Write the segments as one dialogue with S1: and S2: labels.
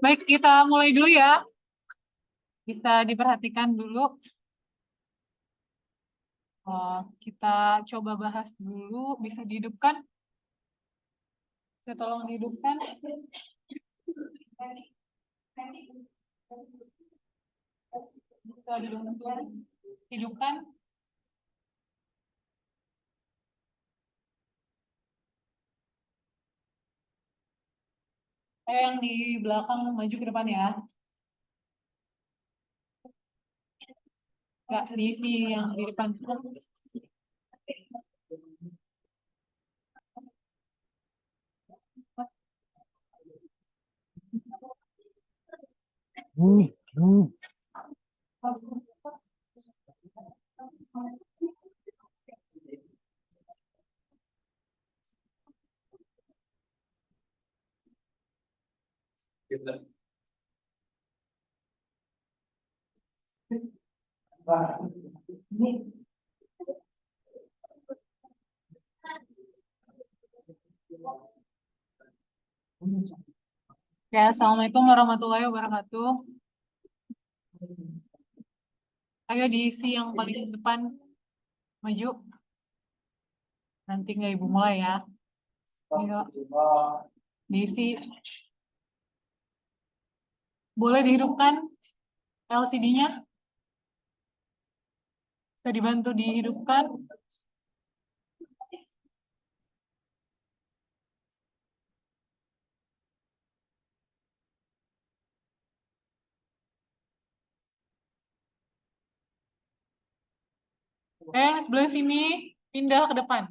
S1: Baik, kita mulai dulu ya. Bisa diperhatikan dulu. Kita coba bahas dulu. Bisa dihidupkan? Saya tolong dihidupkan. Bisa dibantu hidupkan. Ayo yang di belakang maju ke depan ya. Nggak diisi yang di depan. Ya, assalamualaikum warahmatullahi wabarakatuh. Ayo diisi yang paling depan, maju. Nanti nggak ibu mulai ya. Ayo, diisi. Boleh dihidupkan LCD-nya? Bisa dibantu dihidupkan? Sebelah sini, pindah ke depan.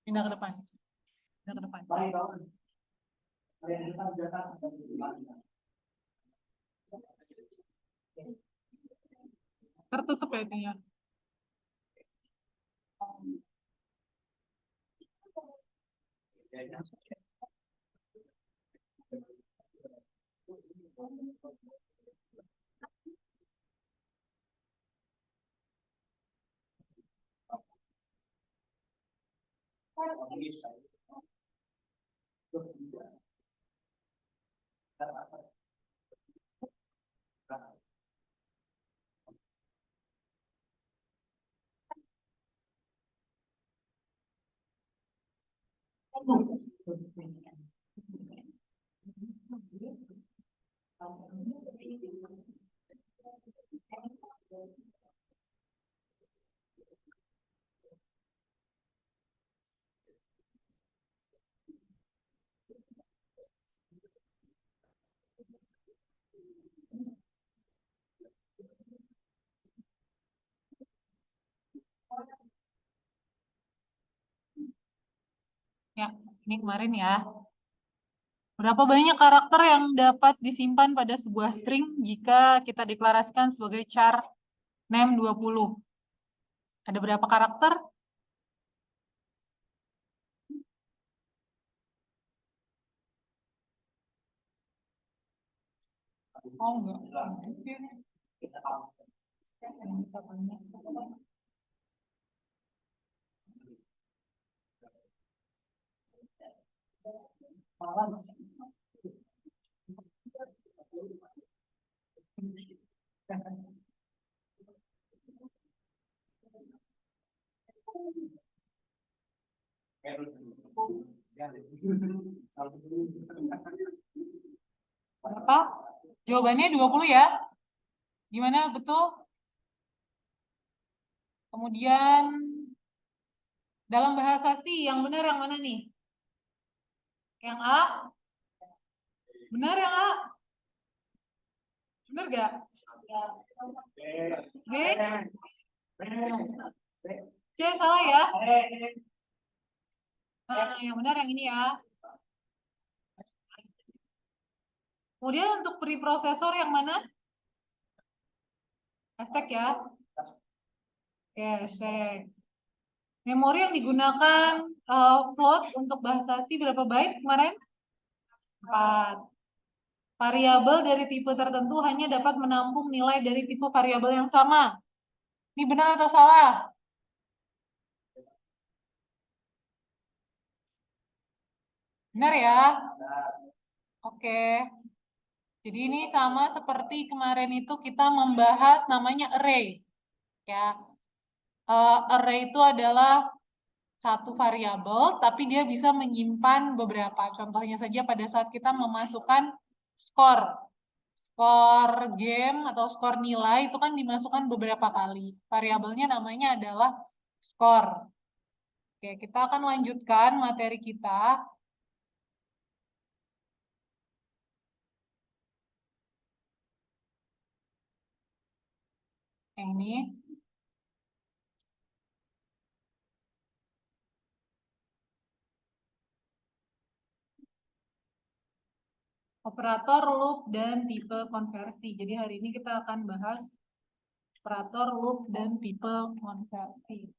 S1: Pindah ke depan. Pindah ke depan. Tertutup ya itunya. Ya, ini kemarin ya. Berapa banyak karakter yang dapat disimpan pada sebuah string jika kita deklarasikan sebagai char name 20? Ada berapa karakter? Oh, enggak. Berapa? Jawabannya 20 ya. Gimana, betul? Kemudian dalam bahasa C yang benar yang mana nih? Yang A? Benar yang A? Benar gak? B? C salah ya? Nah, yang benar yang ini ya. Kemudian untuk preprosesor yang mana? Hashtag ya. Oke, hashtag. Memori yang digunakan float untuk bahasa C berapa byte kemarin? 4. Variabel dari tipe tertentu hanya dapat menampung nilai dari tipe variabel yang sama. Ini benar atau salah? Benar ya? Oke. Jadi ini sama seperti kemarin itu kita membahas namanya array. Ya. Array itu adalah satu variabel, tapi dia bisa menyimpan beberapa. Contohnya saja pada saat kita memasukkan skor. Skor game atau skor nilai itu kan dimasukkan beberapa kali. Variabelnya namanya adalah skor. Oke, kita akan lanjutkan materi kita. Yang ini. Operator loop dan tipe konversi. Jadi hari ini kita akan bahas operator loop dan tipe konversi.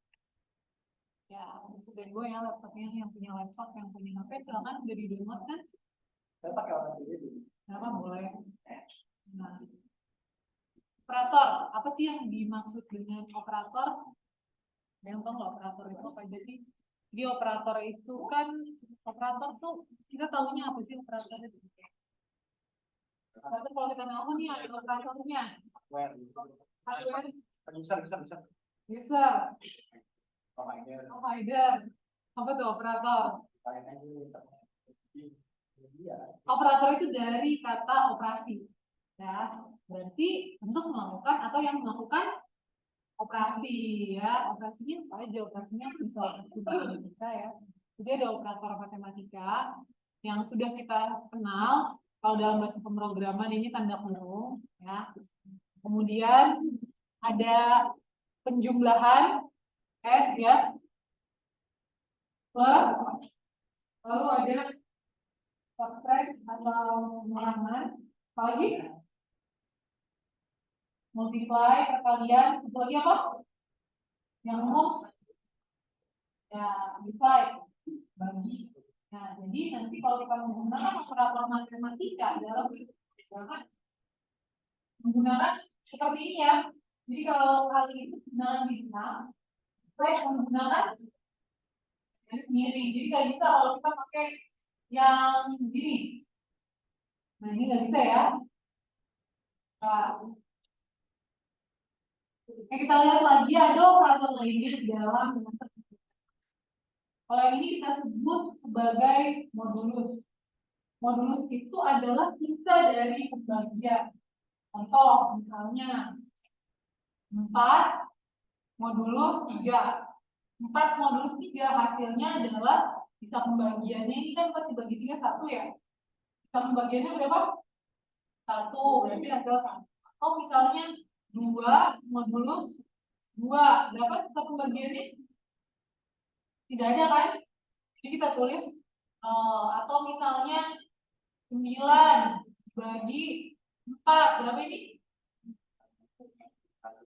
S1: Ya, sudah gue ya laptopnya, yang punya laptop, yang punya HP, silakan udah di download kan? Saya pakai orang ini. Kenapa boleh? Nah, operator, apa sih yang dimaksud dengan operator? Yang tahu nggak operator itu apa aja sih? Jadi operator itu kan, operator tuh kita tahunya apa sih operator itu? Operator kalau kita nelfon nih ada operatornya. Hardware. Bisa. Provider. Apa tuh operator? Operator itu dari kata operasi. Ya, berarti untuk melakukan atau yang melakukan operasi ya. Operasinya apa aja? Operasinya bisa operasi matematika ya. Jadi ada operator matematika yang sudah kita kenal. Kalau dalam bahasa pemrograman ini tanda kurung ya. Kemudian ada penjumlahan ya, plus, lalu ada subtract atau pengurangan, apa lagi? Multiply, perkalian, itu lagi apa? Yang umum? Ya, divide, bagi. Nah, jadi nanti kalau kita menggunakan operator matematika dalam menggunakan seperti ini ya. Jadi kalau kali itu dengan bintang, saya menggunakan garis miring. Jadi nggak bisa kalau kita pakai yang begini. Nah, ini nggak bisa ya. Nah, kita lihat lagi ada operator lainnya di dalam. Kalau ini kita sebut sebagai modulus. Modulus itu adalah sisa dari pembagian. Contoh, misalnya 4 modulus 3. 4 modulus 3 hasilnya adalah bisa pembagiannya ini kan 4 dibagi 3 1 ya. Bisa pembagiannya berapa? 1, berarti hasil 1. Atau misalnya 2 modulus 2, berapa sisa pembagiannya? Tidak ada kan? Jadi kita tulis atau misalnya 9 bagi 4, berapa ini?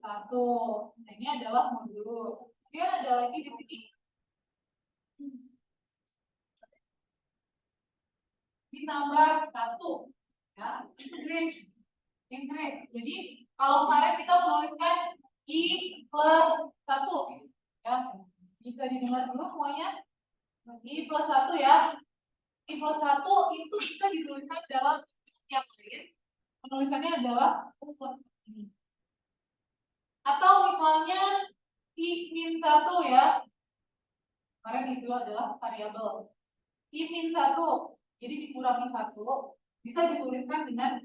S1: 1. Nah, ini adalah modulus. Kemudian ada lagi di sini. Ditambah 1. Ya, increase. Jadi, kalau kemarin kita menuliskan I plus 1. Ya, bisa didengar dulu semuanya. I plus 1 ya. I plus 1 itu bisa dituliskan dalam yang lain. Penulisannya adalah U plus ini. Atau misalnya I min 1 ya. Kemarin itu adalah variabel. I min 1. Jadi dikurangi 1. Bisa dituliskan dengan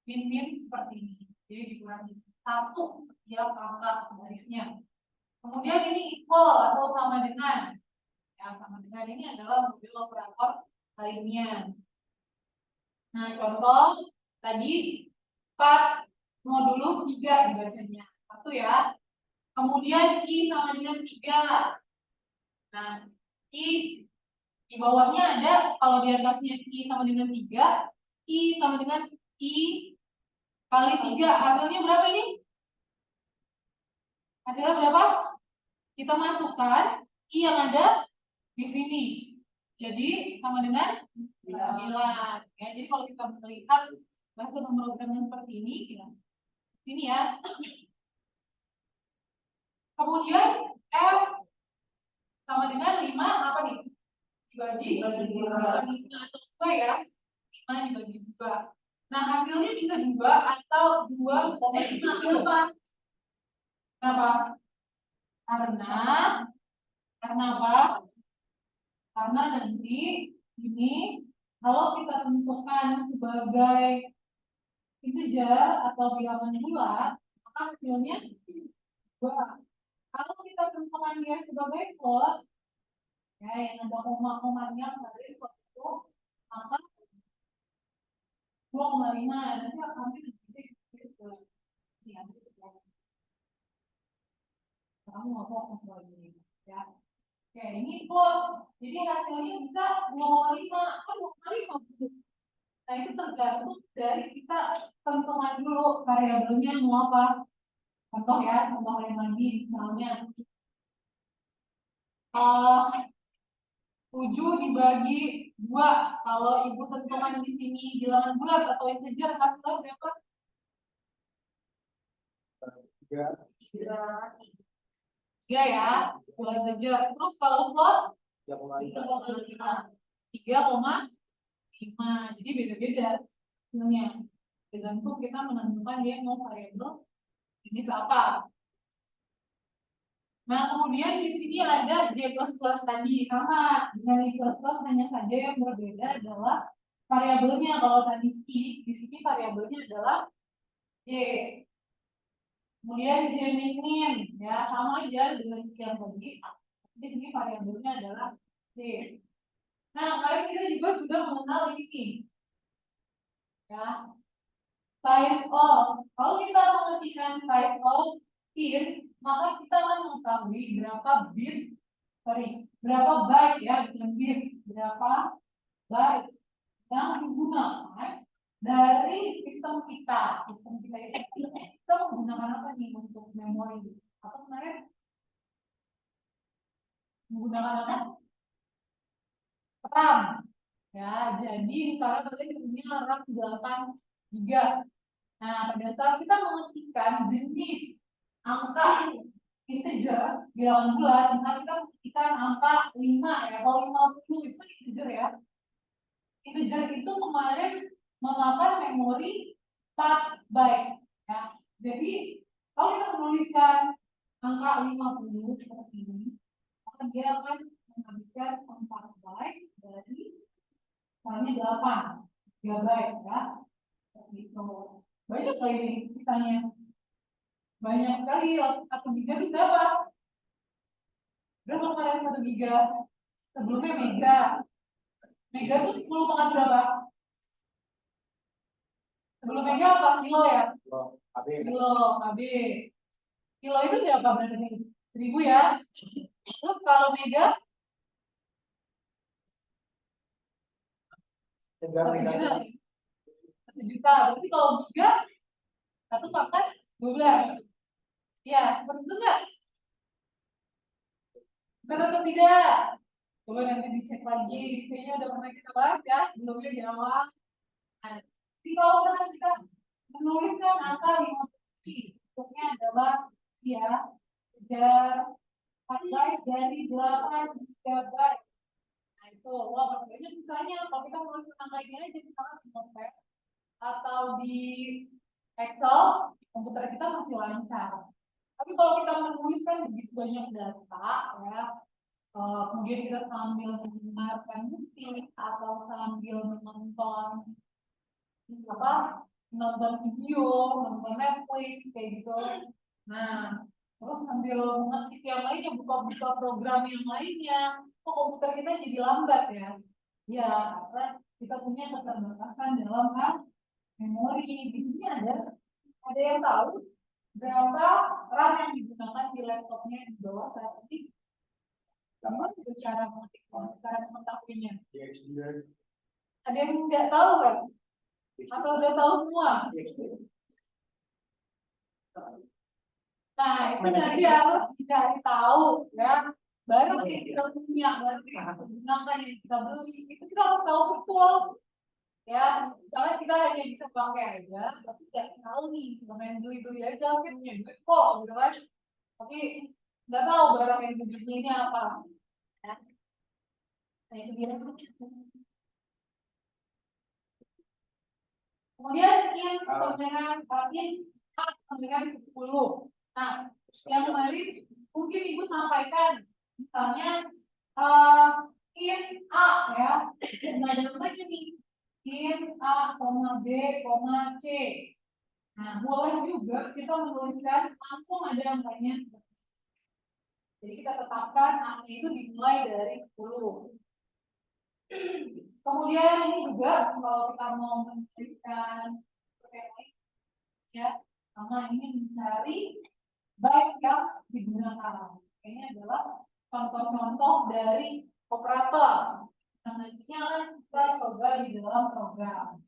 S1: min seperti ini. Jadi dikurangi 1 setiap angka barisnya. Kemudian ini equal atau sama dengan. Ya, sama dengan ini adalah modul operator lainnya. Nah, contoh tadi 4 modulus 3 dibacanya. 1 ya. Kemudian I sama dengan 3. Nah, I di bawahnya ada, kalau di atasnya I sama dengan 3, I sama dengan I kali 3. Hasilnya berapa ini? Hasilnya berapa? Kita masukkan I yang ada di sini. Jadi sama dengan 9. Ya, jadi kalau kita melihat bahasa pemrograman seperti ini, ya, sini ya. Kemudian F sama dengan 5 apa nih? Dibagi 5 atau 2 ya. 5 dibagi 2. Nah, hasilnya bisa 2 atau 2,5. Kenapa? Kenapa? Karena apa? Karena nanti ini kalau kita tentukan sebagai integer atau bilangan bulat, maka hasilnya 2. Kalau kita tentukan dia sebagai float, ya yang ada koma-komanya dari float itu, maka 2,5 nanti akan gitu. Ya, kamu mau fokus lagi ya. Oke, ini float. Jadi hasilnya bisa 2,5. Kan 2,5 gitu. Nah, itu tergantung dari kita tentukan dulu variabelnya mau apa. Contoh ya, contoh lain lagi misalnya 7 dibagi 2. Kalau ibu tentukan di sini bilangan bulat atau integer, hasilnya berapa? 3 ya, bulat integer. Terus kalau float 3,5. 3,5. Jadi beda-beda hasilnya. Tergantung kita menentukan dia mau variabel jenis apa. Nah, kemudian di sini ada J++ tadi. Sama dengan I++, hanya saja yang berbeda adalah variabelnya. Kalau tadi I, di sini variabelnya adalah J. Kemudian J min, ya sama aja dengan yang tadi. Di sini variabelnya adalah J. Nah, kali kita juga sudah mengenal ini. Ya, size of. Kalau kita mengertikan size of int, maka kita akan mengetahui berapa byte ya, bukan bit, berapa byte yang digunakan dari sistem kita. Sistem kita itu kita menggunakan apa nih untuk memori? Apa kemarin menggunakan apa? RAM. Ya, jadi misalnya kalian punya RAM 8 GB. Nah, pada saat kita mengetikkan jenis angka integer bilangan bulat, misalnya kita mengetikkan angka 5 ya, atau 50 itu integer ya. Integer itu kemarin memakan memori 4 byte ya. Jadi kalau kita menuliskan angka 50 seperti ini, maka dia akan menghabiskan 4 byte dari misalnya 8 GB ya. Seperti itu. Banyak kali ini misalnya. Banyak sekali. 1 GB itu berapa? Berapa kemarin 1 GB? Sebelumnya mega. Mega itu 10 pangkat berapa? Sebelum mega apa? Kilo ya? Kilo, KB. Kilo itu berapa berarti? 1000 ya? Terus kalau mega? 1 juta. 1 juta. Berarti kalau giga, 1 pangkat 12. Ya, seperti itu enggak? Betul atau tidak? Coba nanti dicek lagi. Kayaknya udah pernah kita bahas ya. Sebelumnya di awal. Nah, jadi kalau kita menuliskan angka 50, bentuknya adalah ya, kejar 4 byte dari 8 GB. Nah, itu. Wah, maksudnya misalnya kalau kita menuliskan angka ini aja, misalnya di Notepad atau di Excel, komputer kita masih lancar. Tapi kalau kita menuliskan begitu banyak data, ya, kemudian kita sambil mendengarkan musik atau sambil menonton apa, nonton video, nonton Netflix kayak gitu. Nah, terus sambil mengetik yang lainnya, buka-buka program yang lainnya, kok komputer kita jadi lambat ya. Ya, karena kita punya keterbatasan dalam hal memori. Di sini ada yang tahu berapa RAM yang digunakan di laptopnya di bawah saat ini? Sama itu cara mengetahuinya. Ada yang nggak tahu kan? Atau udah tahu semua? Nah, itu nanti harus dicari tahu ya. Baru kita punya, baru kita gunakan yang kita beli. Itu kita harus tahu betul. Ya, misalnya kita hanya bisa pakai aja, tapi nggak tahu nih, main beli-beli aja, sih punya duit kok, gitu kan? Tapi nggak tahu barang yang dibeli ini apa. Ya. Nah, itu dia. Kemudian yang dengan 10. Nah, yang kemarin mungkin Ibu sampaikan, misalnya in A ya, nah contohnya nih, in A, B, C. Nah, boleh juga kita menuliskan langsung ada angkanya. Jadi kita tetapkan A-nya itu dimulai dari 10. Kemudian ini juga kalau kita mau menuliskan ya, sama ini mencari baik yang digunakan. Ini adalah contoh-contoh dari operator. Nah, nantinya akan kita coba di dalam program.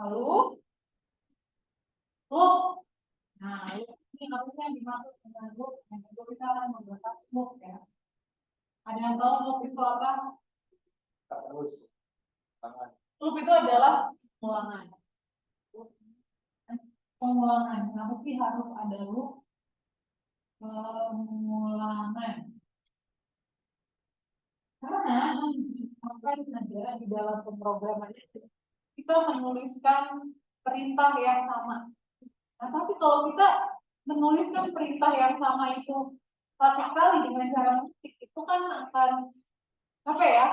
S1: Lalu, loop. Nah, loop ini harusnya dimaksud dengan loop. Yang kedua kita akan membuat loop ya. Ada yang tahu loop itu apa? Terus. Loop itu adalah pengulangan. Pengulangan. Kenapa sih harus ada loop? Pengulangan. Karena ada di dalam pemrograman itu kita menuliskan perintah yang sama. Nah, tapi kalau kita menuliskan perintah yang sama itu satu kali dengan cara mengetik, itu kan akan apa ya?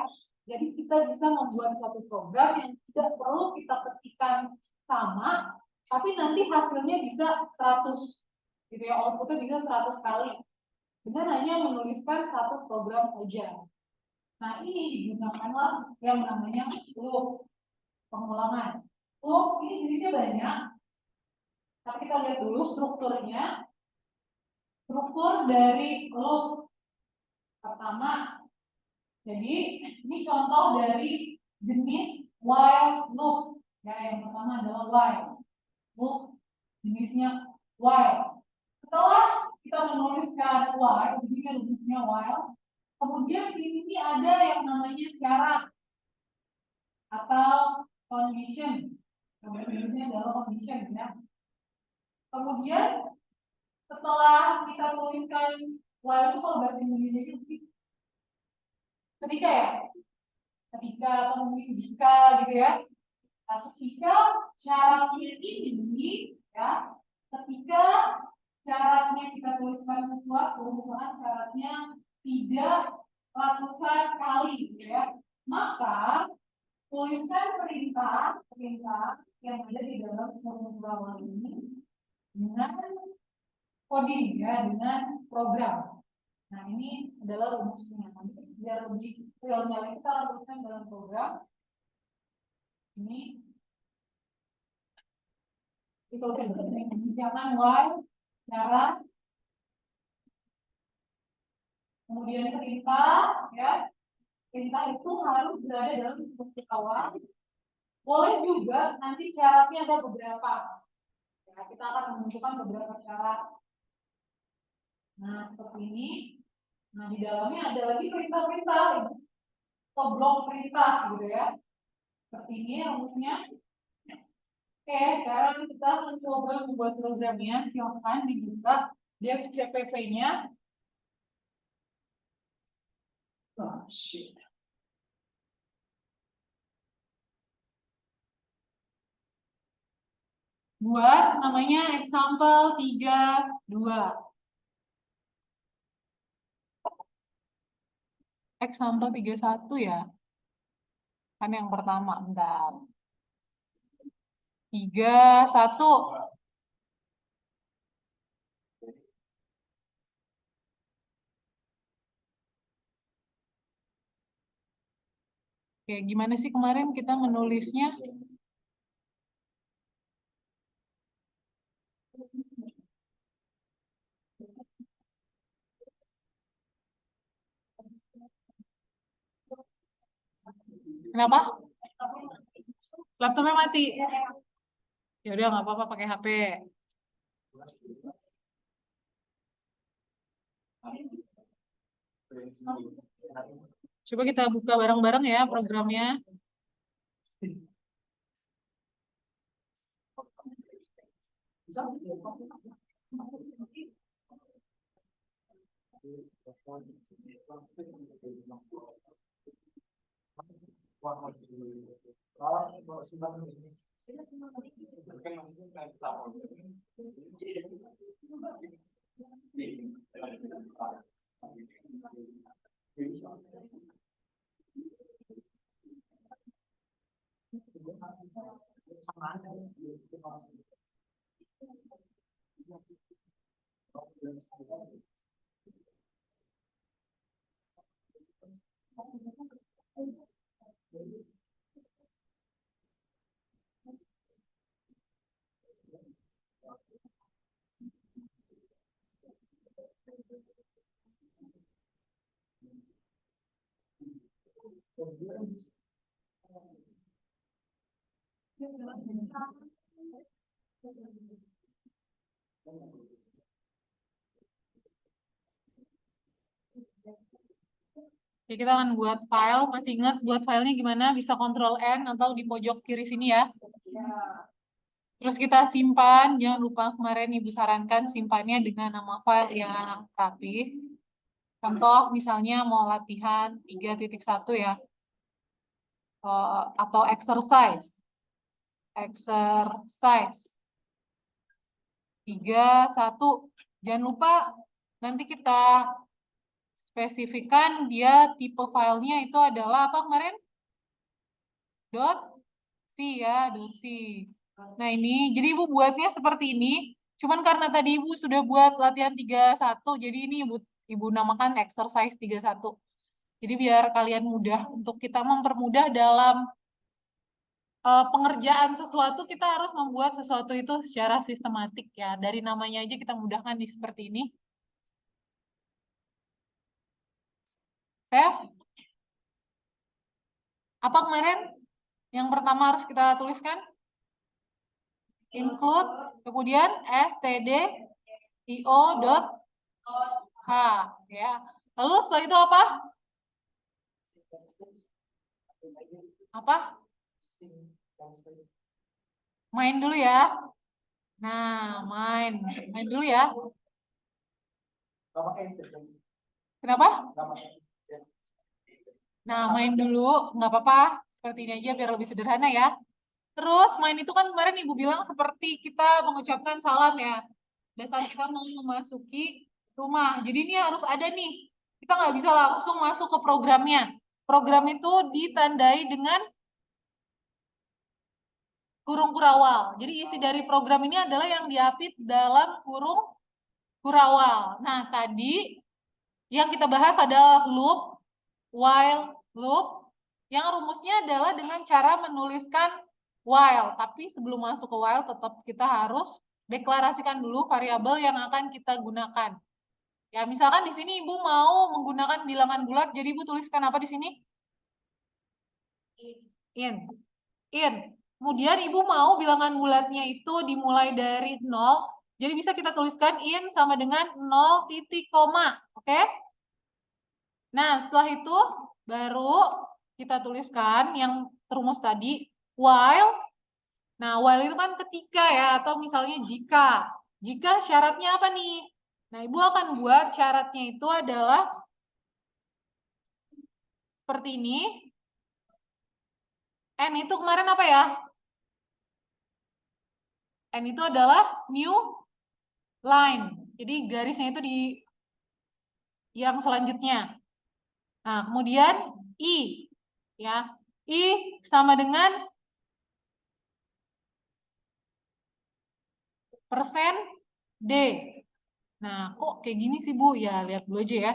S1: Jadi kita bisa membuat suatu program yang tidak perlu kita ketikkan sama, tapi nanti hasilnya bisa 100, gitu ya, outputnya bisa 100 kali dengan hanya menuliskan satu program saja. Nah, ini digunakanlah yang namanya loop, pengulangan. Loop ini jenisnya banyak, tapi kita lihat dulu strukturnya. Struktur dari loop pertama. Jadi, ini contoh dari jenis while loop. Ya, yang pertama adalah while. Loop jenisnya while. Setelah kita menuliskan while, jadi jenisnya while, kemudian di sini ada yang namanya syarat atau condition. Conditionnya adalah condition ya. Kemudian setelah kita tuliskan while itu kalau bahasa Indonesia itu ketika ya, ketika atau mungkin jika gitu ya. Nah, ketika syaratnya ini ya, ketika syaratnya kita tuliskan sesuatu, misalkan syaratnya tidak ratusan kali gitu ya, maka tuliskan perintah yang ada di dalam formula ini dengan coding ya, dengan program. Nah, ini adalah rumusnya. Nanti biar lebih realnya kita lakukan dalam program. Ini kalau kita dengan kebijakan while, syarat, kemudian perintah, ya. Perintah itu harus berada dalam struktur awal. Boleh juga nanti syaratnya ada beberapa. Ya, kita akan menentukan beberapa syarat. Nah, seperti ini. Nah, di dalamnya ada lagi perintah-perintah atau blok perintah gitu ya. Seperti ini rumusnya. Oke, sekarang kita mencoba membuat programnya. Silahkan dibuka dev CPP-nya. Oh, shit. Buat namanya example 32. Example 31 ya. Kan yang pertama, bentar. 31. Oke, gimana sih kemarin kita menulisnya? Kenapa? Laptopnya mati. Ya udah nggak apa-apa pakai HP. Coba kita buka bareng-bareng ya programnya. Oke, kita akan buat file. Masih ingat buat filenya gimana? Bisa Ctrl N atau di pojok kiri sini ya. Terus kita simpan. Jangan lupa kemarin Ibu sarankan simpannya dengan nama file yang rapi. Contoh misalnya mau latihan 3.1 ya. Atau exercise. Exercise 3.1. Jangan lupa nanti kita spesifikkan dia tipe filenya itu adalah apa kemarin? .c ya, .c. Nah ini, jadi Ibu buatnya seperti ini. Cuman karena tadi Ibu sudah buat latihan 3.1, jadi ini Ibu namakan exercise 3.1. Jadi biar kalian mudah untuk kita mempermudah dalam pengerjaan sesuatu, kita harus membuat sesuatu itu secara sistematik ya. Dari namanya aja kita mudahkan di seperti ini. Save. Apa kemarin yang pertama harus kita tuliskan? Include, kemudian stdio.h ya. Lalu setelah itu apa? Apa? Main dulu ya. Nah, main dulu ya. Kenapa? Nah, main dulu, nggak apa-apa. Seperti ini aja biar lebih sederhana ya. Terus main itu kan kemarin Ibu bilang seperti kita mengucapkan salam ya. Dasar kita mau memasuki rumah. Jadi ini harus ada nih. Kita nggak bisa langsung masuk ke programnya. Program itu ditandai dengan kurung kurawal. Jadi isi dari program ini adalah yang diapit dalam kurung kurawal. Nah, tadi yang kita bahas adalah loop, while, loop. Yang rumusnya adalah dengan cara menuliskan while. Tapi sebelum masuk ke while, tetap kita harus deklarasikan dulu variabel yang akan kita gunakan. Ya, misalkan di sini Ibu mau menggunakan bilangan bulat, jadi Ibu tuliskan apa di sini? In. In. Kemudian Ibu mau bilangan bulatnya itu dimulai dari 0, jadi bisa kita tuliskan in sama dengan 0 titik koma. Oke? Nah, setelah itu baru kita tuliskan yang rumus tadi, while. Nah, while itu kan ketika ya, atau misalnya jika. Jika syaratnya apa nih? Nah, Ibu akan buat syaratnya itu adalah seperti ini. N itu kemarin apa ya? N itu adalah new line. Jadi garisnya itu di yang selanjutnya. Nah, kemudian I. Ya, I sama dengan persen D. Nah, kok kayak gini sih Bu? Ya, lihat dulu aja ya.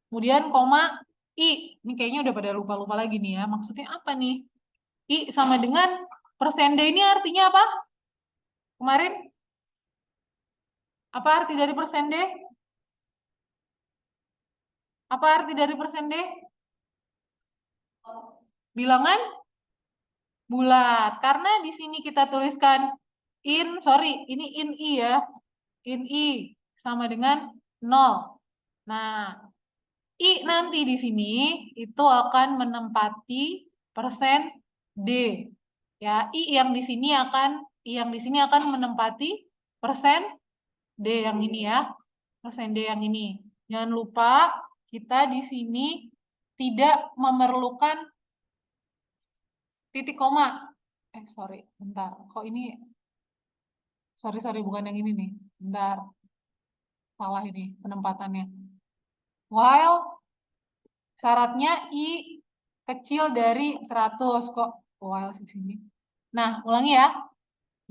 S1: Kemudian koma I, ini kayaknya udah pada lupa-lupa lagi nih ya. Maksudnya apa nih? I sama dengan persen D ini artinya apa? Kemarin, apa arti dari persen D? Apa arti dari persen D? Bilangan bulat. Karena di sini kita tuliskan ini in I ya. In I sama dengan 0. Nah, I nanti di sini itu akan menempati persen D. Ya, I yang di sini akan menempati persen D yang ini ya. Persen D yang ini. Jangan lupa kita di sini tidak memerlukan titik koma. Sorry, bentar. Kok ini sorry bukan yang ini nih. Bentar, salah ini penempatannya. While syaratnya I kecil dari 100 kok. While di sini. Nah, ulangi ya.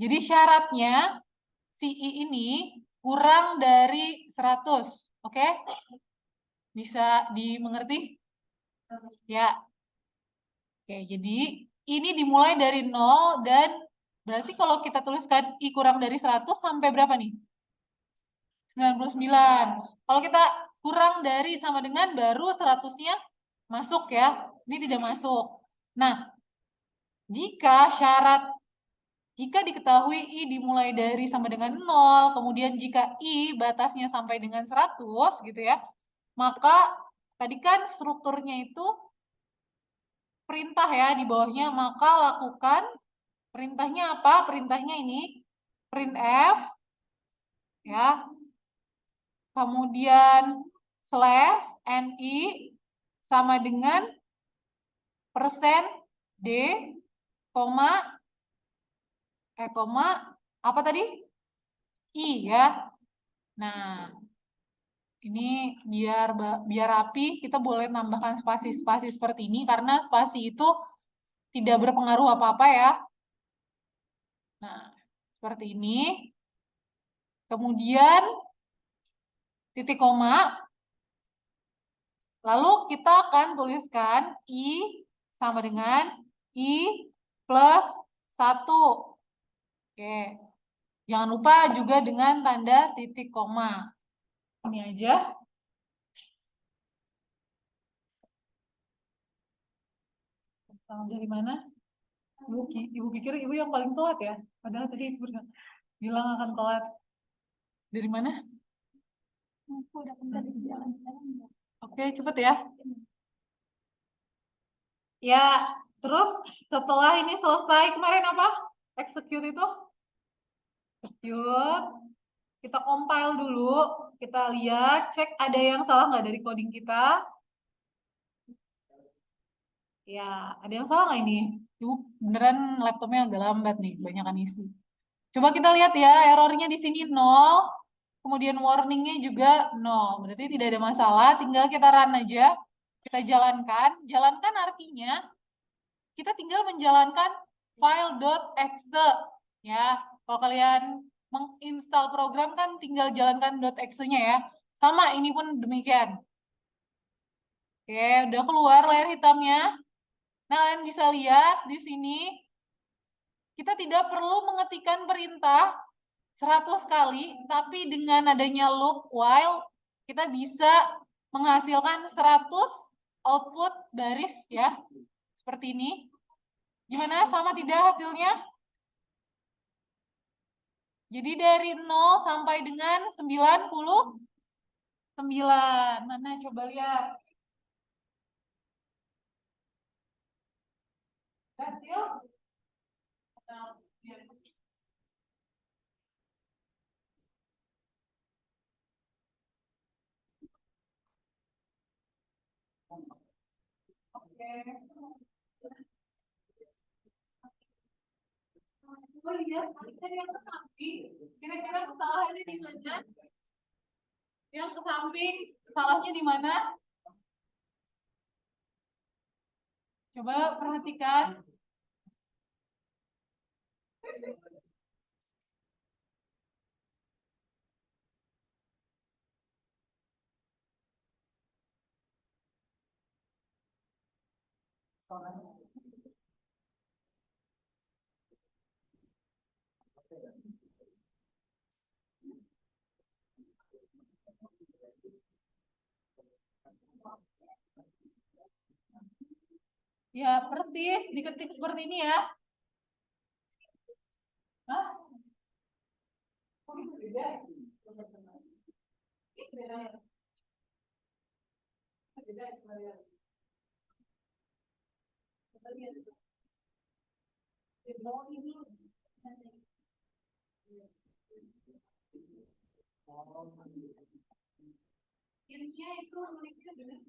S1: Jadi syaratnya si I ini kurang dari 100. Oke? Bisa dimengerti? Ya. Oke, jadi ini dimulai dari 0 dan berarti kalau kita tuliskan I kurang dari 100 sampai berapa nih? 99. Kalau kita kurang dari sama dengan baru 100-nya masuk ya. Ini tidak masuk. Nah, jika diketahui I dimulai dari sama dengan 0, kemudian jika I batasnya sampai dengan 100 gitu ya, maka tadi kan strukturnya itu perintah ya di bawahnya, maka lakukan perintahnya apa? Perintahnya ini printf ya. Kemudian slash ni sama dengan persen D, koma, koma, apa tadi? I ya. Nah, ini biar rapi, kita boleh tambahkan spasi-spasi seperti ini, karena spasi itu tidak berpengaruh apa-apa ya. Nah, seperti ini. Kemudian, titik koma, lalu kita akan tuliskan I sama dengan I plus 1. Oke. Jangan lupa juga dengan tanda titik koma. Ini aja. Tahu dari mana? Ibu pikir ibu yang paling telat ya? Padahal tadi ibu bilang akan telat. Dari mana? Aku udah di jalan. Oke, cepet ya. Ya, terus setelah ini selesai, kemarin apa? Execute itu? Execute. Kita compile dulu. Kita lihat, cek ada yang salah nggak dari coding kita. Ya, ada yang salah nggak ini? Ibu beneran laptopnya agak lambat nih, banyak isi. Coba kita lihat ya, errornya di sini 0, kemudian warningnya juga 0. Berarti tidak ada masalah, tinggal kita run aja, kita jalankan. Jalankan artinya kita tinggal menjalankan file.exe. Ya, kalau kalian menginstal program kan tinggal jalankan .exe-nya ya. Sama, ini pun demikian. Oke, udah keluar layar hitamnya. Nah, kalian bisa lihat di sini kita tidak perlu mengetikkan perintah 100 kali, tapi dengan adanya loop while kita bisa menghasilkan 100 output baris ya. Seperti ini. Gimana? Sama tidak hasilnya? Jadi dari 0 sampai dengan 99. Mana coba lihat. Hasil? Oke. Coba lihat dari yang ke samping. Kira-kira kesalahannya di mana? Yang ke samping, salahnya di mana? Coba perhatikan. Ya, persis. Diketik seperti ini ya. Hah? Kok gitu beda? Ini beda ya? Beda ya? Kita lihat. Di bawah ini. Intinya itu muridnya benar.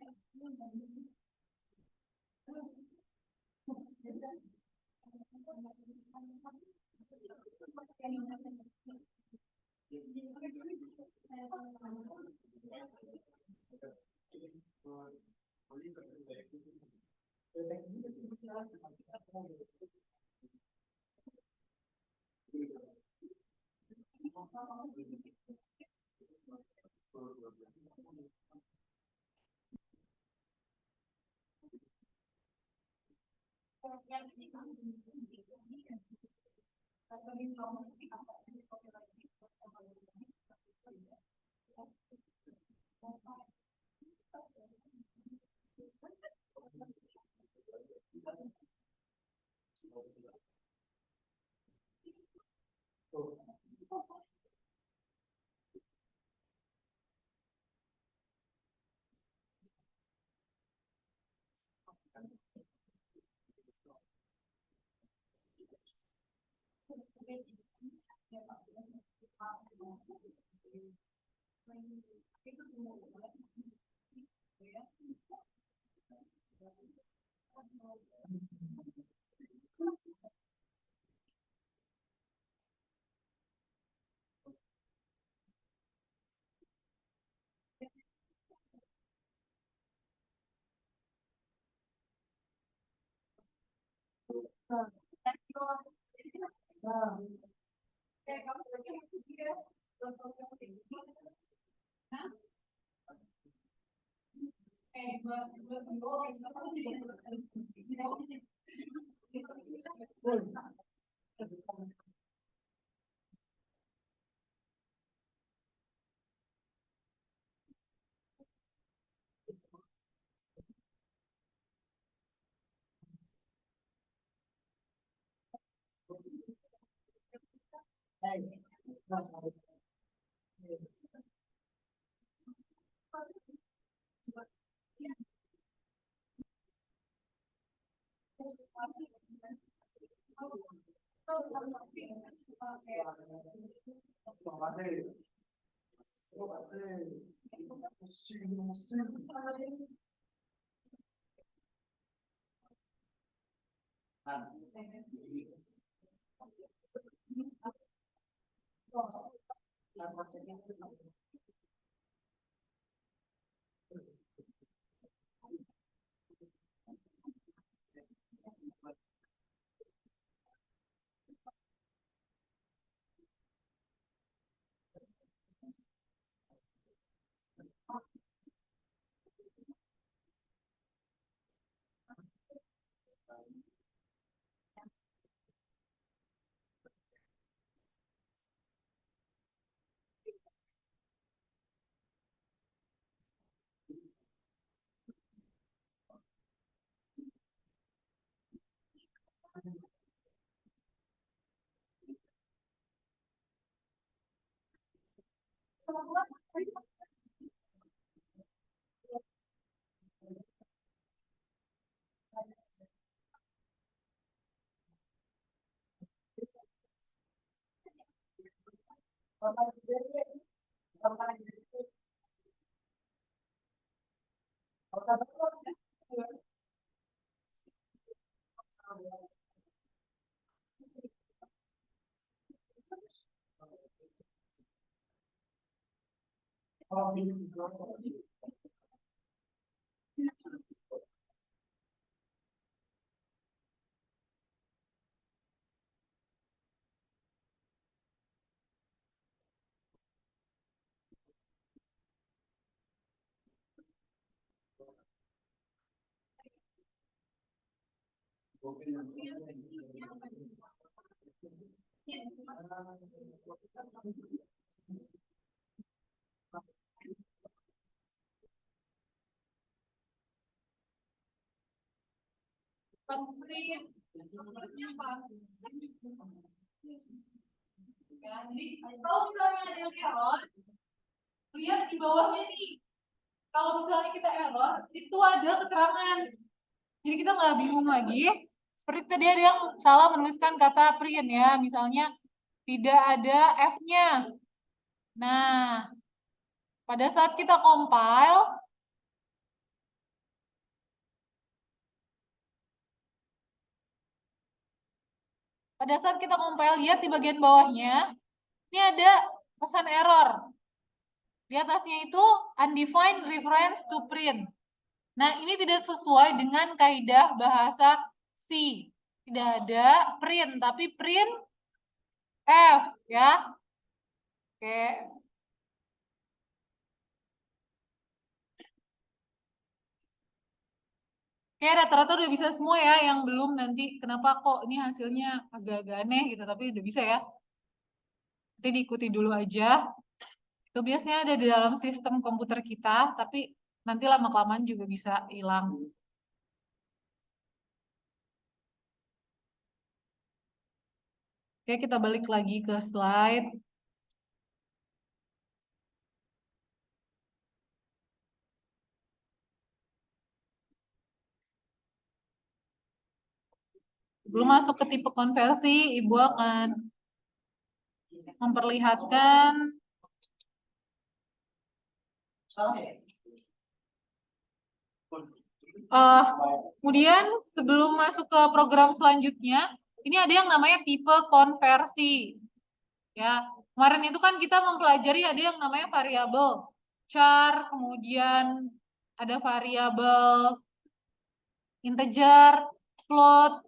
S1: Ya, jadi kalau misalnya ada yang error, lihat di bawahnya nih. Kalau misalnya kita error, itu ada keterangan. Jadi kita nggak bingung lagi. Seperti tadi ada yang salah menuliskan kata print ya, misalnya tidak ada F-nya. Nah, pada saat kita compile, lihat di bagian bawahnya, ini ada pesan error. Di atasnya itu undefined reference to print. Nah, ini tidak sesuai dengan kaidah bahasa C. Tidak ada print, tapi print F ya. Oke. Oke, rata-rata udah bisa semua ya. Yang belum nanti kenapa kok ini hasilnya agak-agak aneh gitu, tapi udah bisa ya. Nanti diikuti dulu aja. Itu biasanya ada di dalam sistem komputer kita, tapi nanti lama-kelamaan juga bisa hilang. Oke, kita balik lagi ke slide. Sebelum masuk ke tipe konversi, Ibu akan memperlihatkan kemudian sebelum masuk ke program selanjutnya, ini ada yang namanya tipe konversi. Ya, kemarin itu kan kita mempelajari ada yang namanya variabel char, kemudian ada variabel integer, float.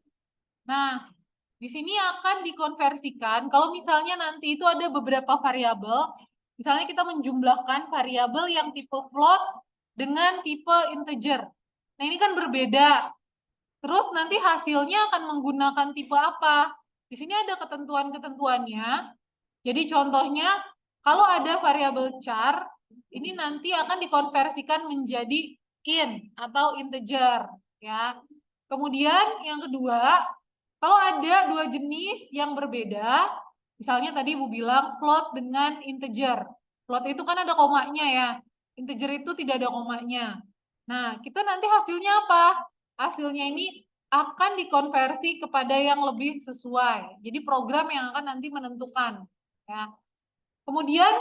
S1: Nah, di sini akan dikonversikan kalau misalnya nanti itu ada beberapa variabel, misalnya kita menjumlahkan variabel yang tipe float dengan tipe integer. Nah, ini kan berbeda. Terus nanti hasilnya akan menggunakan tipe apa? Di sini ada ketentuan-ketentuannya. Jadi contohnya, kalau ada variabel char, ini nanti akan dikonversikan menjadi int atau integer. Ya. Kemudian yang kedua, kalau ada dua jenis yang berbeda, misalnya tadi Ibu bilang float dengan integer. Float itu kan ada komanya ya. Integer itu tidak ada komanya. Nah, kita nanti hasilnya apa? Hasilnya ini akan dikonversi kepada yang lebih sesuai. Jadi program yang akan nanti menentukan. Ya. Kemudian,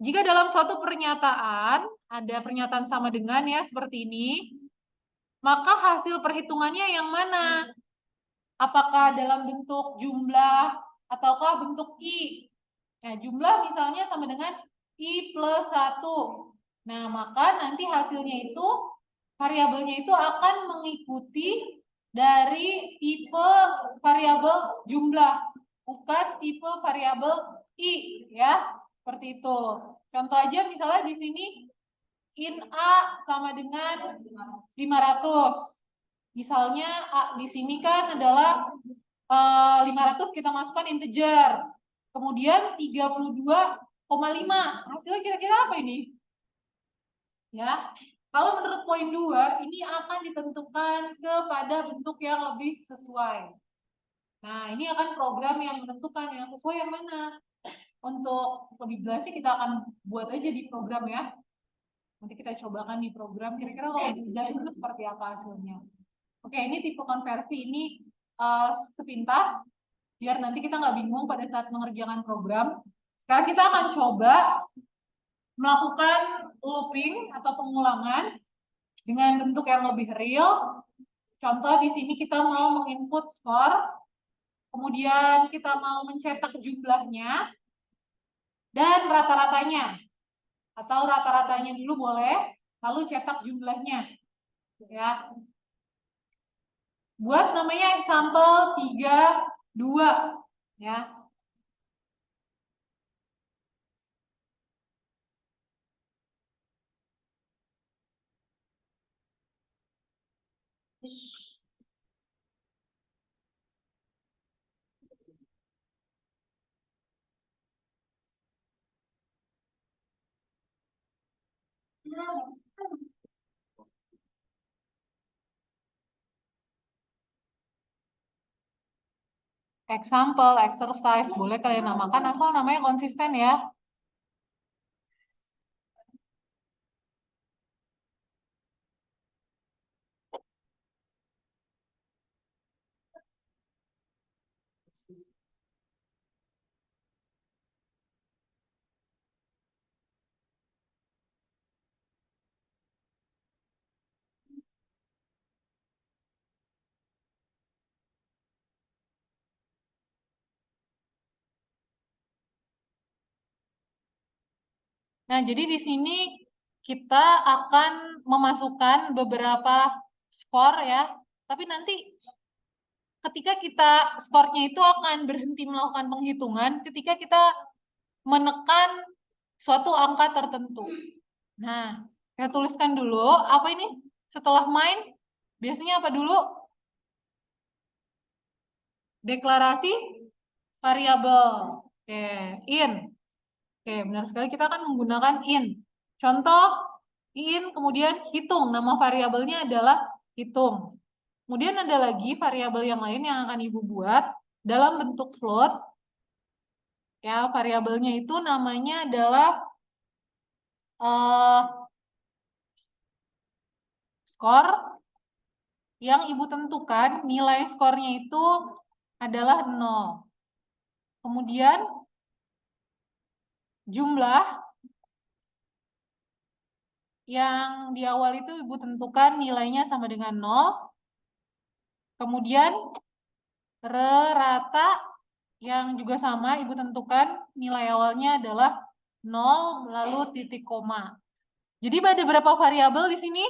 S1: jika dalam suatu pernyataan, ada pernyataan sama dengan ya, seperti ini, maka hasil perhitungannya yang mana? Apakah dalam bentuk jumlah ataukah bentuk I? Nah, jumlah misalnya sama dengan I plus 1. Nah, maka nanti hasilnya itu, variabelnya itu akan mengikuti dari tipe variabel jumlah, bukan tipe variabel I, ya. Seperti itu. Contoh aja misalnya di sini int A sama dengan 500. Misalnya di sini kan adalah 500 kita masukkan integer. Kemudian 32,5. Hasilnya kira-kira apa ini? Ya. Kalau menurut poin 2, ini akan ditentukan kepada bentuk yang lebih sesuai. Nah, ini akan program yang menentukan yang sesuai yang mana. Untuk lebih jelasnya kita akan buat aja di program ya. Nanti kita cobakan di program. Kira-kira kalau mudah itu seperti apa hasilnya. Oke, ini tipe konversi ini sepintas biar nanti kita nggak bingung pada saat mengerjakan program. Sekarang kita akan coba melakukan looping atau pengulangan dengan bentuk yang lebih real. Contoh di sini kita mau menginput skor, kemudian kita mau mencetak jumlahnya dan rata-ratanya. Atau rata-ratanya dulu boleh, lalu cetak jumlahnya. Ya. Buat namanya example 32 ya. example, exercise, boleh kalian namakan asal namanya konsisten ya. Nah, jadi di sini kita akan memasukkan beberapa skor ya. Tapi nanti ketika kita skornya itu akan berhenti melakukan penghitungan ketika kita menekan suatu angka tertentu. Nah, saya tuliskan dulu apa ini setelah main biasanya apa dulu? Deklarasi variabel. Oke, in. Oke, benar sekali kita akan menggunakan in. Contoh in kemudian hitung. Nama variabelnya adalah hitung. Kemudian ada lagi variabel yang lain yang akan Ibu buat dalam bentuk float. Ya, variabelnya itu namanya adalah skor yang Ibu tentukan nilai skornya itu adalah 0. Kemudian jumlah yang di awal itu Ibu tentukan nilainya sama dengan 0. Kemudian rata yang juga sama Ibu tentukan nilai awalnya adalah 0 lalu titik koma. Jadi ada berapa variabel di sini?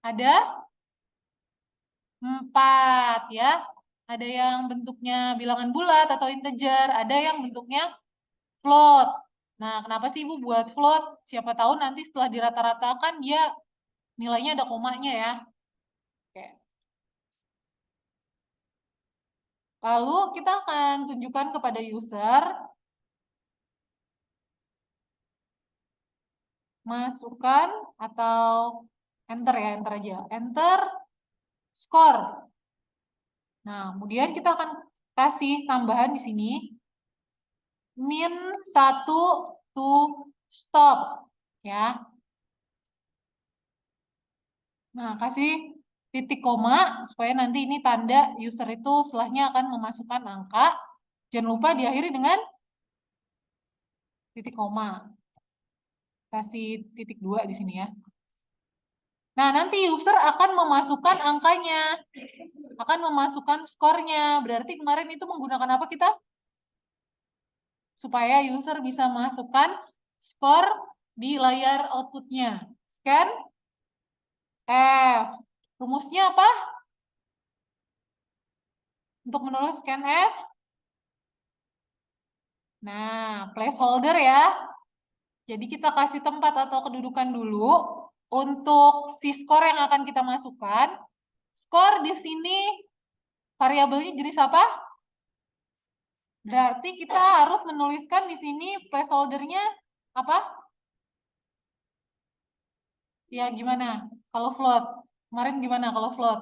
S1: Ada 4 ya. Ada yang bentuknya bilangan bulat atau integer, ada yang bentuknya float. Nah, kenapa sih Ibu buat float? Siapa tahu nanti setelah dirata-ratakan dia nilainya ada komanya ya. Oke. Lalu kita akan tunjukkan kepada user masukkan atau enter ya, enter aja. Enter skor. Nah, kemudian kita akan kasih tambahan di sini min 1 to stop ya. Nah, kasih titik koma supaya nanti ini tanda user itu setelahnya akan memasukkan angka. Jangan lupa diakhiri dengan titik koma. Kasih titik 2 di sini ya. Nah, nanti user akan memasukkan angkanya. Akan memasukkan skornya. Berarti kemarin itu menggunakan apa kita? Supaya user bisa masukkan skor di layar outputnya. Scan F. Rumusnya apa? Untuk menulis scan F. Nah, placeholder ya. Jadi kita kasih tempat atau kedudukan dulu untuk si skor yang akan kita masukkan. Skor di sini variabelnya jenis apa? Berarti kita harus menuliskan di sini placeholdernya apa? Ya gimana? Kalau float. Kemarin gimana kalau float?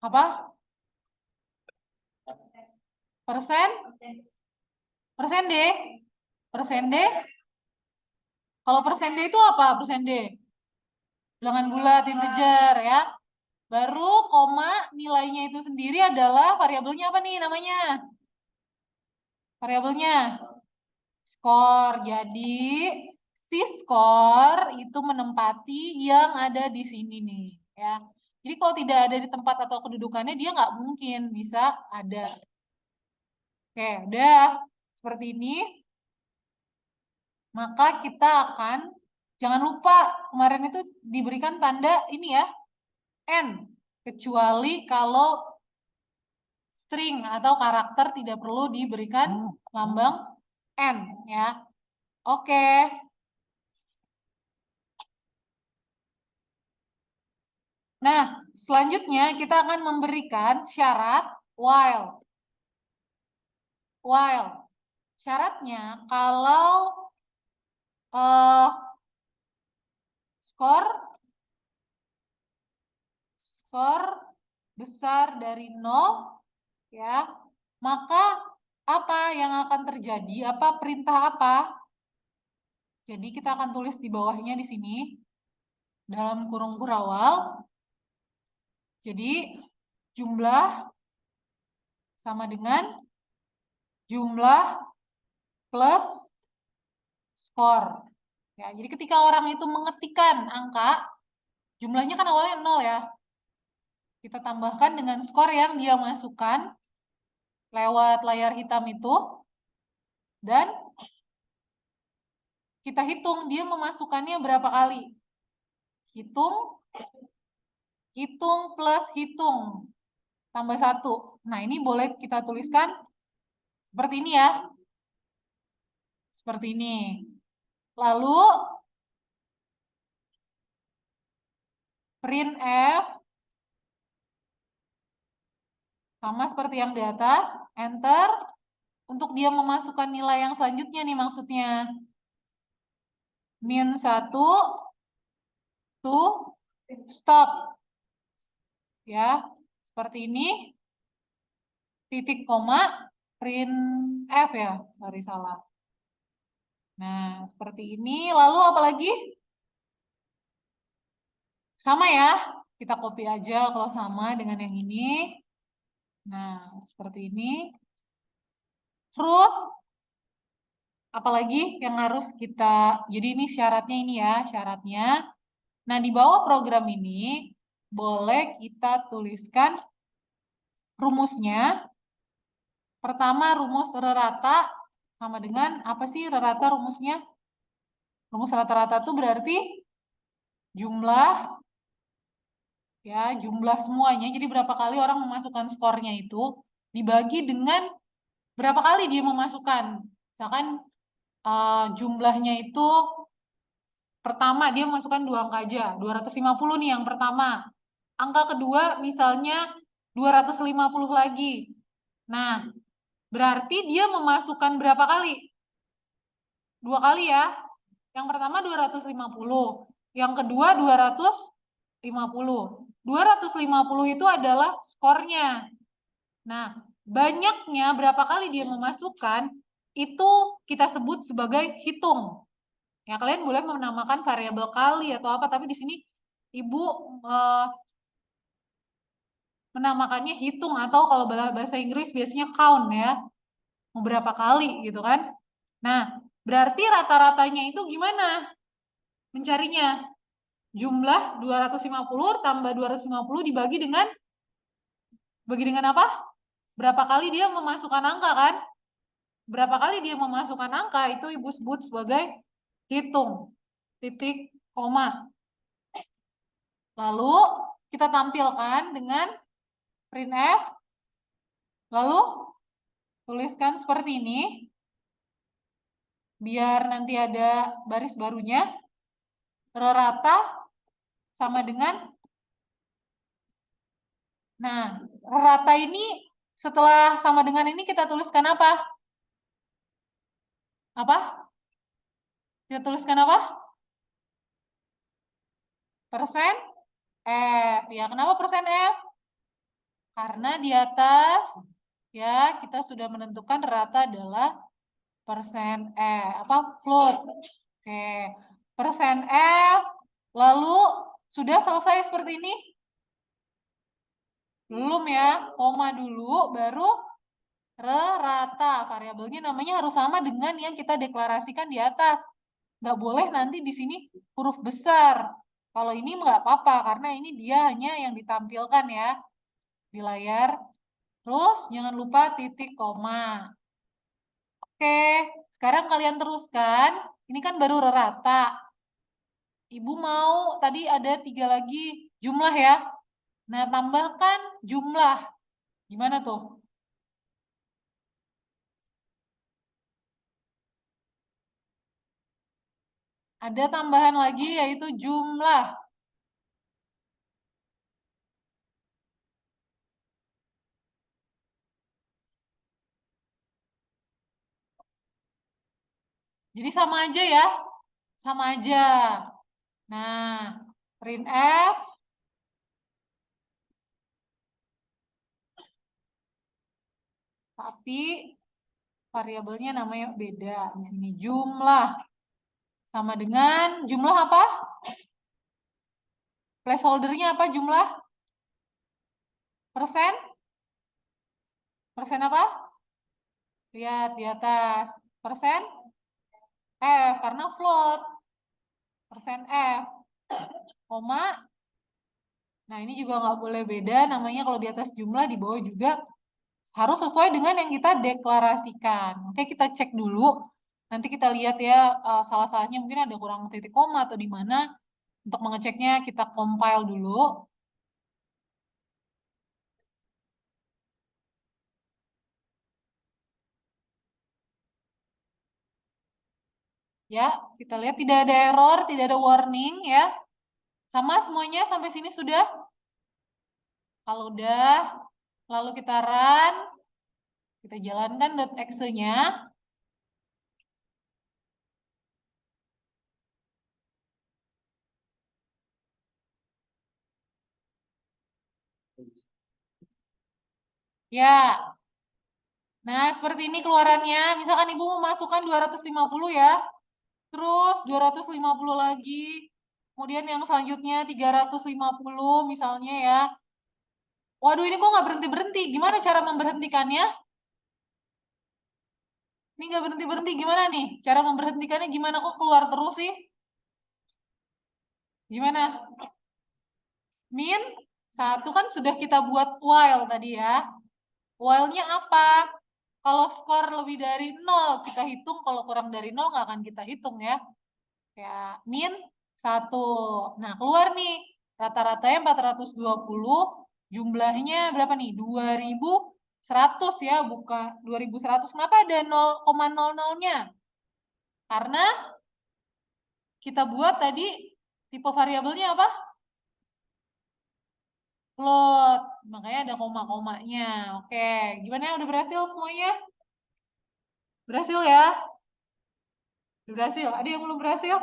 S1: Apa? Persen? Persen D? Persen D? Kalau persen D itu apa? Persen D? Bilangan bulat, integer ya. Baru koma nilainya itu sendiri adalah variabelnya apa nih namanya? Variabelnya skor. Jadi si skor itu menempati yang ada di sini nih ya. Jadi kalau tidak ada di tempat atau kedudukannya dia nggak mungkin bisa ada. Oke, udah seperti ini. Maka kita akan jangan lupa kemarin itu diberikan tanda ini ya N. Kecuali kalau string atau karakter tidak perlu diberikan lambang N ya. Oke. Nah, selanjutnya kita akan memberikan syarat while. While. Syaratnya kalau skor besar dari 0, ya, maka apa yang akan terjadi? Apa perintah apa? Jadi kita akan tulis di bawahnya di sini dalam kurung kurawal. Jadi jumlah sama dengan jumlah plus skor. Ya, jadi ketika orang itu mengetikkan angka, jumlahnya kan awalnya 0 ya. Kita tambahkan dengan skor yang dia masukkan lewat layar hitam itu. Dan kita hitung dia memasukkannya berapa kali. Hitung plus hitung. Tambah 1. Nah, ini boleh kita tuliskan seperti ini ya. Seperti ini. Lalu print F sama seperti yang di atas, enter. Untuk dia memasukkan nilai yang selanjutnya nih maksudnya. -1 to stop. Ya, seperti ini. Titik koma print F ya. Sorry, salah. Nah, seperti ini. Lalu apa lagi? Sama ya. Kita copy aja kalau sama dengan yang ini. Nah, seperti ini. Terus, apalagi yang harus kita, jadi ini syaratnya ini ya, syaratnya. Nah, di bawah program ini, boleh kita tuliskan rumusnya. Pertama, rumus rata sama dengan, apa sih rata rumusnya? Rumus rata-rata itu berarti jumlah, ya, jumlah semuanya. Jadi berapa kali orang memasukkan skornya itu, dibagi dengan berapa kali dia memasukkan. Misalkan jumlahnya itu pertama dia memasukkan 2 angka aja, 250 nih yang pertama. Angka kedua misalnya 250 lagi. Nah, berarti dia memasukkan berapa kali? 2 kali ya. Yang pertama 250, yang kedua 250. 250 itu adalah skornya. Nah, banyaknya berapa kali dia memasukkan itu kita sebut sebagai hitung. Ya, kalian boleh menamakan variabel kali atau apa, tapi di sini Ibu menamakannya hitung, atau kalau bahasa Inggris biasanya count ya. Berapa kali gitu kan. Nah, berarti rata-ratanya itu gimana mencarinya? Jumlah 250 tambah 250 bagi dengan apa? Berapa kali dia memasukkan angka kan? Berapa kali dia memasukkan angka itu Ibu sebut sebagai hitung. Titik, koma. Lalu kita tampilkan dengan printf. Lalu tuliskan seperti ini. Biar nanti ada baris barunya. Rata sama dengan, nah, rata ini setelah sama dengan ini kita tuliskan apa? Apa? Kita tuliskan apa? Persen F. Ya, kenapa persen F? Karena di atas ya kita sudah menentukan rata adalah persen apa float. Oke, persen F. Lalu sudah selesai seperti ini? Belum ya, koma dulu baru rata. Variabelnya namanya harus sama dengan yang kita deklarasikan di atas. Nggak boleh nanti di sini huruf besar. Kalau ini nggak apa-apa, karena ini dia hanya yang ditampilkan ya di layar. Terus jangan lupa titik koma. Oke, sekarang kalian teruskan. Ini kan baru rata. Ibu mau, tadi ada 3 lagi jumlah ya. Nah, tambahkan jumlah. Gimana tuh? Ada tambahan lagi yaitu jumlah. Jadi sama aja ya. Sama aja. Nah, printf Tapi variabelnya namanya beda. Di sini jumlah sama dengan jumlah apa? Placeholdernya apa jumlah? Persen? Persen apa? Lihat di atas. Persen F karena float. Persen F. Koma. Nah ini juga nggak boleh beda. Namanya kalau di atas jumlah di bawah juga harus sesuai dengan yang kita deklarasikan. Oke kita cek dulu. Nanti kita lihat ya salah-salahnya mungkin ada kurang titik koma atau di mana. Untuk mengeceknya kita compile dulu. Ya, kita lihat tidak ada error, tidak ada warning ya. Sama semuanya sampai sini sudah? Kalau udah, lalu kita run, kita jalankan .exe-nya. Ya, nah seperti ini keluarannya. Misalkan Ibu memasukkan 250 ya, terus 250 lagi, kemudian yang selanjutnya 350 misalnya ya. Waduh ini kok nggak berhenti-berhenti, gimana cara memberhentikannya? Ini nggak berhenti-berhenti, gimana nih? Cara memberhentikannya gimana kok keluar terus sih? Gimana? Min 1 kan sudah kita buat while tadi ya. While-nya apa? Kalau skor lebih dari 0 kita hitung, kalau kurang dari 0 nggak akan kita hitung ya. Ya, min 1. Nah, keluar nih. Rata-ratanya 420, jumlahnya berapa nih? 2100 ya, bukan 2100. Kenapa ada 0,00-nya? Karena kita buat tadi tipe variabelnya apa? Float. Makanya ada koma-komanya. Oke, gimana? Udah berhasil semuanya? Berhasil ya? Udah berhasil. Ada yang belum berhasil?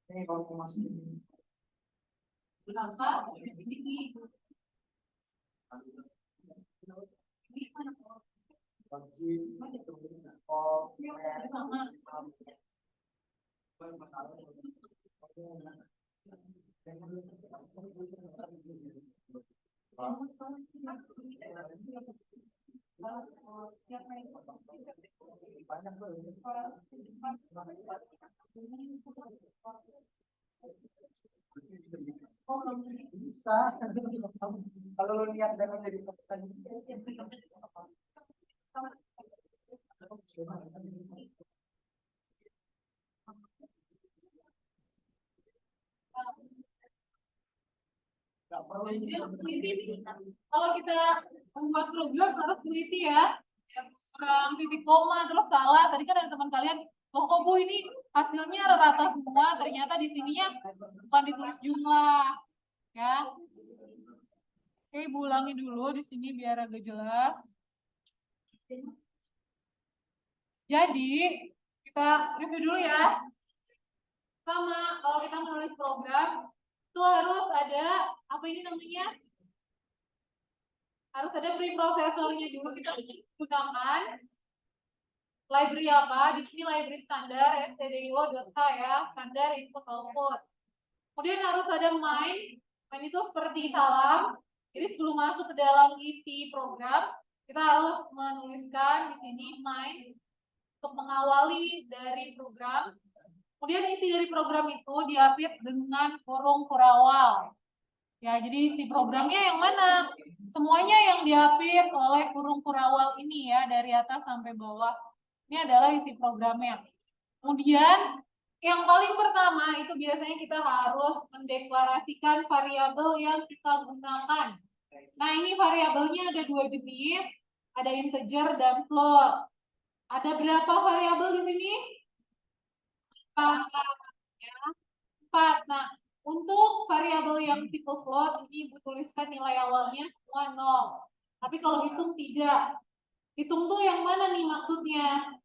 S1: Ini kalau mau masuk ini. Bisa kalau lo lihat dengan jadi petani. Kalau kita membuat program harus teliti ya, kurang titik koma terus salah. Tadi kan ada teman kalian, loh kok Bu ini hasilnya rata semua, ternyata di sininya bukan ditulis jumlah, ya. Oke, Ibu ulangi dulu di sini biar agak jelas. Jadi kita review dulu ya. Sama, kalau kita menulis program itu harus ada apa ini namanya? Harus ada preprosesornya dulu. Kita gunakan library apa? Di sini library standar stdio.h ya, standar input output. Kemudian harus ada main. Main itu seperti salam. Jadi sebelum masuk ke dalam isi program, kita harus menuliskan di sini main untuk mengawali dari program. Kemudian isi dari program itu diapit dengan kurung kurawal. Ya, jadi isi programnya yang mana? Semuanya yang diapit oleh kurung kurawal ini ya, dari atas sampai bawah. Ini adalah isi programnya. Kemudian yang paling pertama itu biasanya kita harus mendeklarasikan variabel yang kita gunakan. Nah, ini variabelnya ada dua jenis, ada integer dan float. Ada berapa variabel di sini? 4. Ya. 4. Nah, untuk variabel yang tipe float ini Ibu tuliskan nilai awalnya semua 0. Tapi kalau hitung tidak. Hitung tuh yang mana nih maksudnya?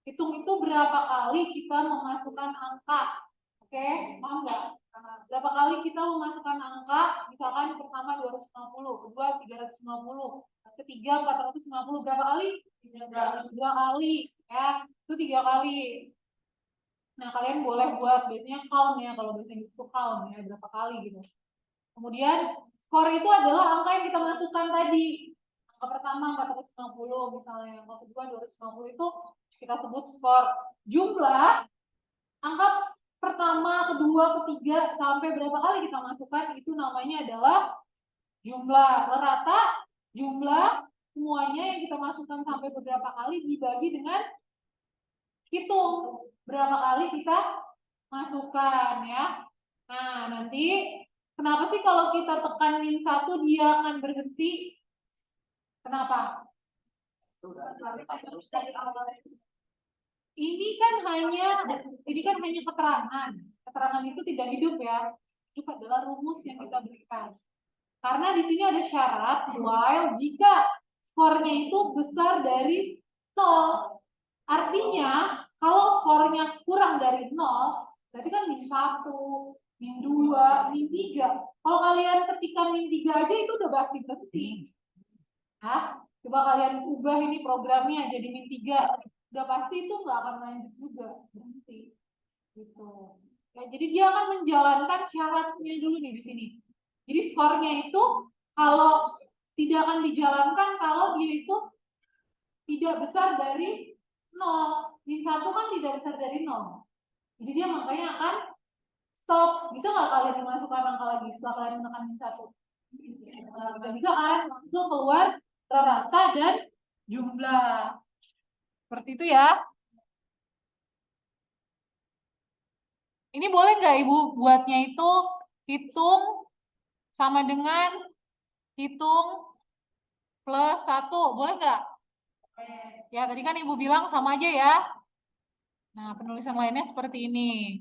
S1: Hitung itu berapa kali kita memasukkan angka. Oke, paham nggak? Berapa kali kita memasukkan angka, misalkan pertama 250, kedua 350, ketiga 450, berapa kali? 3 kali, ya, itu 3 kali. Nah, kalian boleh buat biasanya count ya, kalau biasanya itu count ya, berapa kali gitu. Kemudian, skor itu adalah angka yang kita masukkan tadi. Angka pertama 450 misalnya, angka kedua 250 itu kita sebut skor. Jumlah angka pertama, kedua, ketiga sampai berapa kali kita masukkan itu namanya adalah jumlah. Rata jumlah semuanya yang kita masukkan sampai beberapa kali dibagi dengan hitung berapa kali kita masukkan ya. Nah, nanti kenapa sih kalau kita tekan min 1 dia akan berhenti? Kenapa? Ini kan hanya keterangan. Keterangan itu tidak hidup ya. Itu adalah rumus yang kita berikan. Karena di sini ada syarat while jika skornya itu besar dari 0. Artinya kalau skornya kurang dari 0, berarti kan min 1, min 2, min 3. Kalau kalian ketikkan min 3 aja itu udah pasti berhenti. Nah, coba kalian ubah ini programnya jadi min 3. Udah pasti itu nggak akan lanjut juga, berhenti. Gitu. Ya, jadi dia akan menjalankan syaratnya dulu nih di sini. Jadi skornya itu kalau tidak akan dijalankan kalau dia itu tidak besar dari 0. Min 1 kan tidak besar dari 0. Jadi dia makanya akan stop. Bisa nggak kalian dimasukkan angka lagi setelah kalian menekan min 1? Nggak bisa kan? Langsung keluar rata dan jumlah. Seperti itu ya. Ini boleh nggak Ibu buatnya itu hitung sama dengan hitung plus 1. Boleh nggak? Ya, tadi kan Ibu bilang sama aja ya. Nah, penulisan lainnya seperti ini.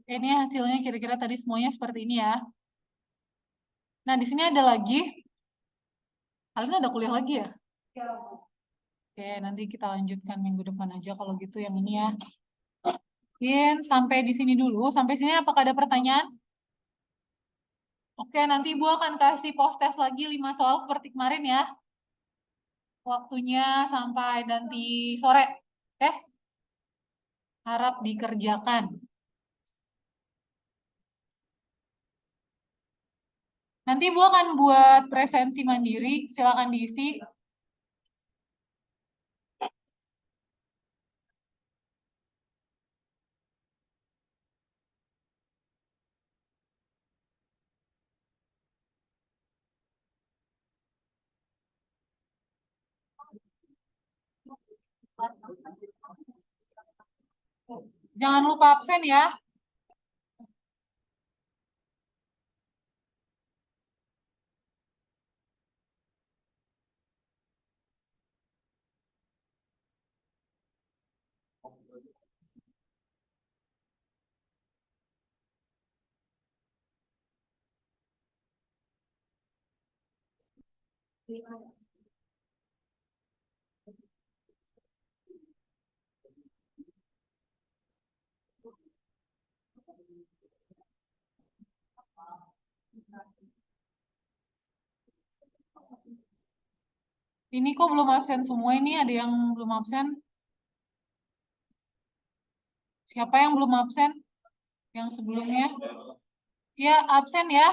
S1: Ini hasilnya kira-kira tadi semuanya seperti ini ya. Nah, di sini ada lagi. Kalian ada kuliah lagi ya? Oke, nanti kita lanjutkan minggu depan aja kalau gitu yang ini ya. Mungkin sampai di sini dulu. Sampai sini apakah ada pertanyaan? Oke, nanti Ibu akan kasih post test lagi 5 soal seperti kemarin ya. Waktunya sampai nanti sore. Oke? Harap dikerjakan. Nanti Ibu akan buat presensi mandiri. Silakan diisi. Jangan lupa absen ya. Ini kok belum absen semua ini? Ada yang belum absen? Siapa yang belum absen? Yang sebelumnya? Ya, absen ya.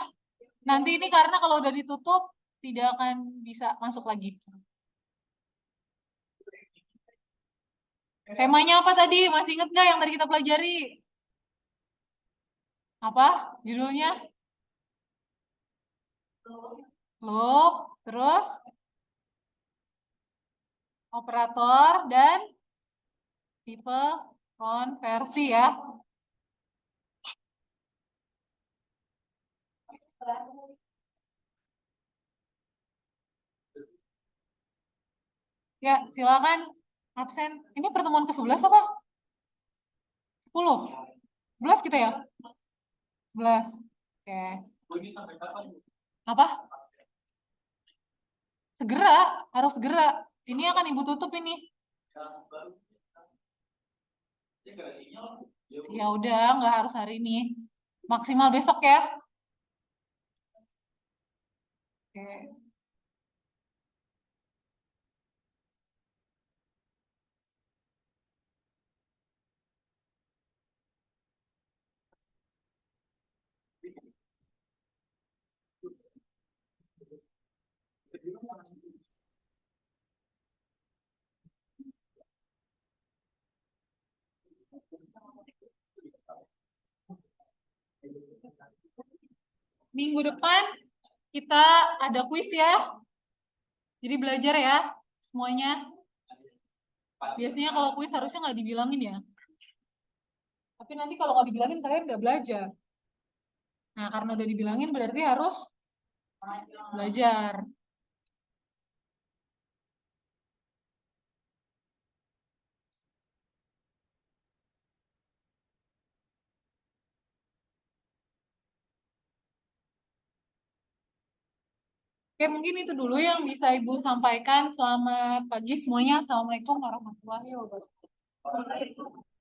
S1: Nanti ini karena kalau udah ditutup, tidak akan bisa masuk lagi. Temanya apa tadi? Masih inget nggak yang tadi kita pelajari? Apa judulnya? Loop, terus operator dan tipe konversi ya. Ya, silakan absen. Ini pertemuan ke-11 apa? 10? 11 kita ya? 11. Oke. Apa? Segera, harus segera. Ini akan Ibu tutup ini. Ya udah, nggak harus hari ini. Maksimal besok ya. Oke. Minggu depan kita ada kuis ya. Jadi belajar ya semuanya. Biasanya kalau kuis harusnya nggak dibilangin ya. Tapi nanti kalau nggak dibilangin kalian nggak belajar. Nah, karena udah dibilangin berarti harus belajar. Oke, mungkin itu dulu yang bisa Ibu sampaikan. Selamat pagi semuanya. Assalamualaikum warahmatullahi wabarakatuh.